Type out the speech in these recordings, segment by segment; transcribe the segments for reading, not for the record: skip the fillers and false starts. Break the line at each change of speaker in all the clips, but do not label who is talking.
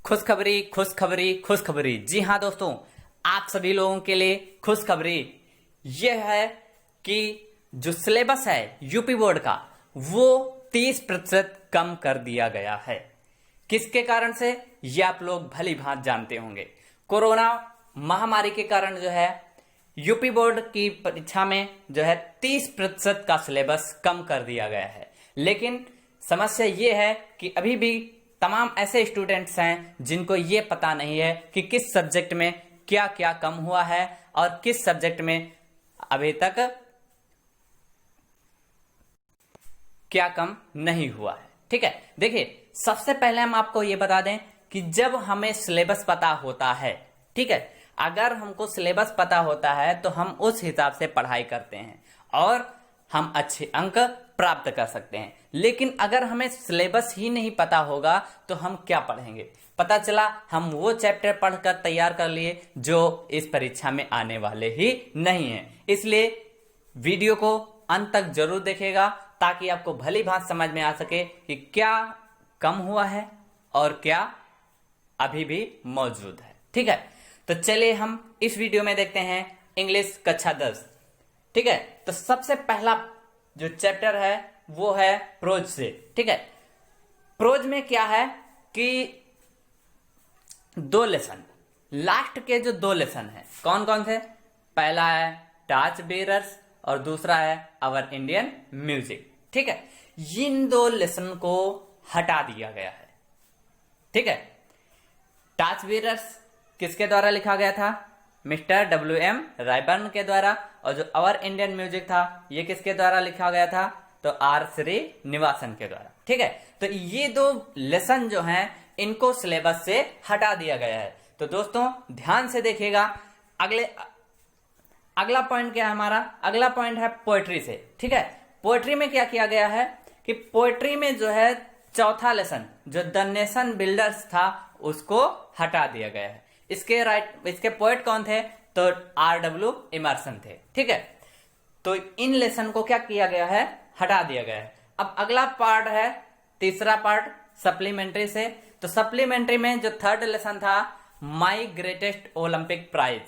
खुशखबरी खुशखबरी खुशखबरी। जी हाँ दोस्तों, आप सभी लोगों के लिए खुशखबरी यह है कि जो सिलेबस है यूपी बोर्ड का वो 30% कम कर दिया गया है। किसके कारण से ये आप लोग भली भांति जानते होंगे। कोरोना महामारी के कारण जो है यूपी बोर्ड की परीक्षा में जो है 30% का सिलेबस कम कर दिया गया है। लेकिन समस्या ये है कि अभी भी तमाम ऐसे स्टूडेंट्स हैं जिनको ये पता नहीं है कि किस सब्जेक्ट में क्या क्या कम हुआ है और किस सब्जेक्ट में अभी तक क्या कम नहीं हुआ है। ठीक है, देखिए सबसे पहले हम आपको ये बता दें कि जब हमें सिलेबस पता होता है, ठीक है, अगर हमको सिलेबस पता होता है तो हम उस हिसाब से पढ़ाई करते हैं और हम अच्छे अंक प्राप्त कर सकते हैं। लेकिन अगर हमें सिलेबस ही नहीं पता होगा तो हम क्या पढ़ेंगे। पता चला हम वो चैप्टर पढ़कर तैयार कर लिए जो इस परीक्षा में आने वाले ही नहीं है। इसलिए वीडियो को अंत तक जरूर देखिएगा ताकि आपको भली भांति समझ में आ सके कि क्या कम हुआ है और क्या अभी भी मौजूद है। ठीक है, तो चलिए हम इस वीडियो में देखते हैं इंग्लिश कक्षा 10। ठीक है, तो सबसे पहला जो चैप्टर है वो है प्रोज से। ठीक है, प्रोज में क्या है कि दो लेसन, लास्ट के जो दो लेसन है कौन कौन से, पहला है टार्च बेरर्स और दूसरा है आवर इंडियन म्यूजिक। ठीक है, इन दो लेसन को हटा दिया गया है। ठीक है, टार्च बेरर्स किसके द्वारा लिखा गया था, मिस्टर WM रायबर्न के द्वारा, और जो आवर इंडियन म्यूजिक था ये किसके द्वारा लिखा गया था, तो R श्रीनिवासन के द्वारा। ठीक है, तो ये दो लेसन जो हैं इनको सिलेबस से हटा दिया गया है। तो दोस्तों ध्यान से देखिएगा। अगला पॉइंट क्या है हमारा, अगला पॉइंट है पोएट्री से। ठीक है, पोएट्री में क्या किया गया है कि पोएट्री में जो है चौथा लेसन जो द नेशन बिल्डर्स था उसको हटा दिया गया है। इसके पोएट कौन थे, तो RW इमर्सन थे। ठीक है, तो इन लेसन को क्या किया गया है, हटा दिया गया है। अब अगला पार्ट है तीसरा पार्ट सप्लीमेंट्री से। तो सप्लीमेंट्री में जो थर्ड लेसन था माई ग्रेटेस्ट ओलंपिक प्राइज,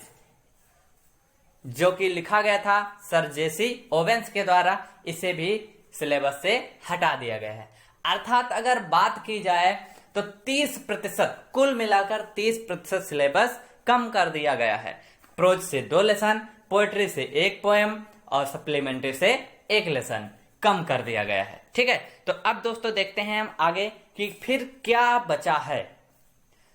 जो कि लिखा गया था सर JC ओवेंस के द्वारा, इसे भी सिलेबस से हटा दिया गया है। अर्थात अगर बात की जाए तो 30%, कुल मिलाकर 30% सिलेबस कम कर दिया गया है। प्रोज से 2 लेसन, पोएट्री से 1 पोएम और सप्लीमेंट्री से 1 लेसन कम कर दिया गया है। ठीक है, तो अब दोस्तों देखते हैं हम आगे कि फिर क्या बचा है।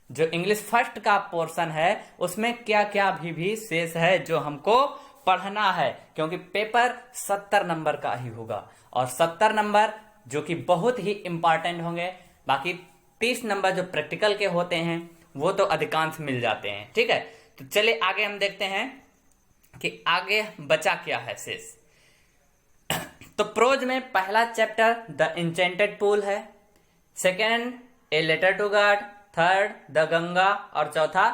जो इंग्लिश फर्स्ट का पोर्शन है उसमें क्या क्या भी शेष है जो हमको पढ़ना है, क्योंकि पेपर 70 नंबर का ही होगा और 70 नंबर जो कि बहुत ही इंपॉर्टेंट होंगे। बाकी 30 नंबर जो प्रैक्टिकल के होते हैं वो तो अधिकांश मिल जाते हैं। ठीक है, तो चलिए आगे हम देखते हैं कि आगे बचा क्या है शेष। तो प्रोज में पहला चैप्टर द इंचेंटेड पूल है, second a letter to God, third the Ganga और चौथा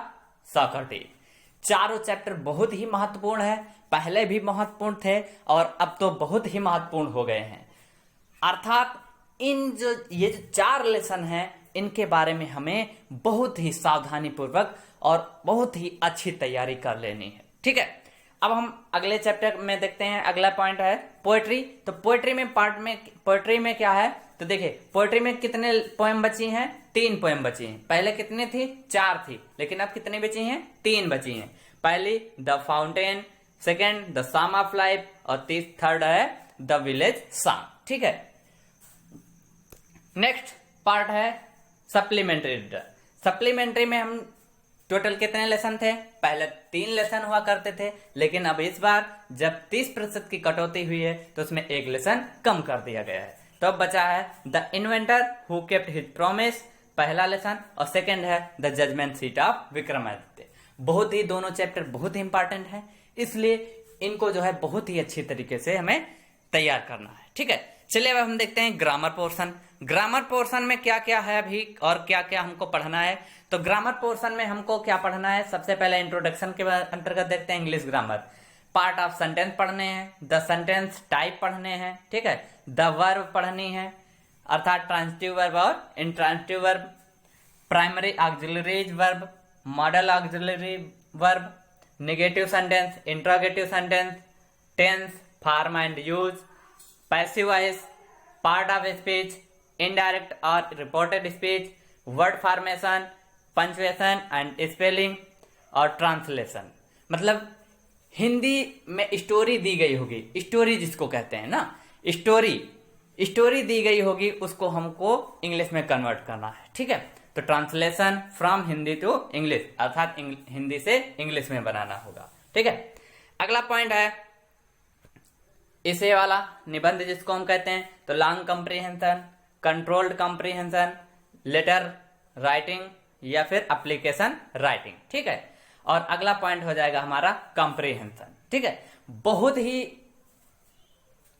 सॉक्रेटिस। चारों चैप्टर बहुत ही महत्वपूर्ण है, पहले भी महत्वपूर्ण थे और अब तो बहुत ही महत्वपूर्ण हो गए हैं। अर्थात ये जो 4 लेसन हैं इनके बारे में हमें बहुत ही सावधानी पूर्वक और बहुत ही अच्छी तैयारी कर लेनी है। ठीक है, अब हम अगले चैप्टर में देखते हैं। अगला पॉइंट है पोएट्री। तो पोएट्री में क्या है, तो देखिए पोएट्री में कितने पोएम बची हैं, 3 पोएम बची हैं। पहले कितनी थी, 4 थी, लेकिन अब कितनी बची हैं, 3 बची हैं। पहली the fountain, second the song of life और थर्ड है द विलेज सॉन्ग। ठीक है, नेक्स्ट पार्ट है सप्लीमेंट्री। सप्लीमेंट्री में हम टोटल कितने लेसन थे, पहले 3 लेसन हुआ करते थे, लेकिन अब इस बार जब 30% की कटौती हुई है तो उसमें 1 लेसन कम कर दिया गया है। तो अब बचा है the inventor who kept his promise, पहला लेसन, और सेकेंड है the judgement seat of Vikramaditya. बहुत ही दोनों चैप्टर बहुत ही इंपॉर्टेंट है, इसलिए इनको जो है बहुत ही अच्छी तरीके से हमें तैयार करना है। ठीक है, चलिए अब हम देखते हैं ग्रामर पोर्शन। ग्रामर पोर्शन में क्या क्या है अभी और क्या क्या हमको पढ़ना है। तो ग्रामर पोर्शन में हमको क्या पढ़ना है, सबसे पहले इंट्रोडक्शन के अंतर्गत देखते हैं English grammar. Part of sentence पढ़ने हैं, द सेंटेंस टाइप पढ़ने हैं। ठीक है, द वर्ब पढ़नी है, अर्थात ट्रांजिटिव वर्ब और intransitive verb, primary auxiliary verb, modal auxiliary verb, negative sentence, interrogative sentence, tense, form and use, passive voice, part of speech, indirect और reported speech, word formation, punctuation and spelling और translation. मतलब हिंदी में story दी गई होगी, story जिसको कहते हैं ना, स्टोरी दी गई होगी, उसको हमको इंग्लिश में कन्वर्ट करना है। ठीक है, तो translation from Hindi to English, अर्थात हिंदी से इंग्लिश में बनाना होगा। ठीक है, अगला पॉइंट है इसे वाला निबंध जिसको हम कहते हैं तो long comprehension, controlled comprehension, letter writing या फिर एप्लीकेशन राइटिंग। ठीक है, और अगला पॉइंट हो जाएगा हमारा कंप्रीहेंशन। ठीक है, बहुत ही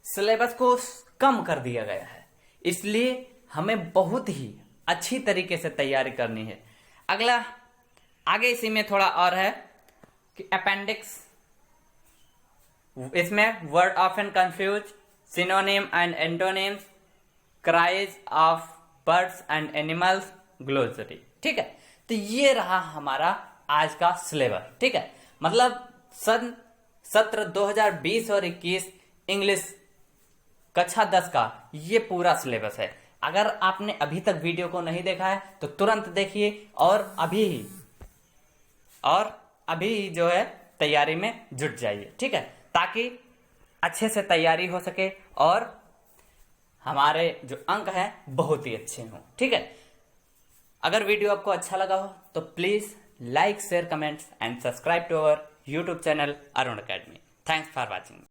सिलेबस को कम कर दिया गया है, इसलिए हमें बहुत ही अच्छी तरीके से तैयारी करनी है। अगला आगे इसी में थोड़ा और है कि अपेंडिक्स, इसमें word often confuse, synonym and antonyms, cries of birds and animals, glossary. ठीक है, तो ये रहा हमारा आज का सिलेबस। ठीक है, मतलब सत्र 2020 और 21 इंग्लिश कक्षा 10 का ये पूरा सिलेबस है। अगर आपने अभी तक वीडियो को नहीं देखा है तो तुरंत देखिए और अभी जो है तैयारी में जुट जाइए। ठीक है, ताकि अच्छे से तैयारी हो सके और हमारे जो अंक हैं बहुत ही अच्छे हों। ठीक है, अगर वीडियो आपको अच्छा लगा हो तो please like, share, comments and subscribe to our YouTube channel Arun Academy. Thanks for watching.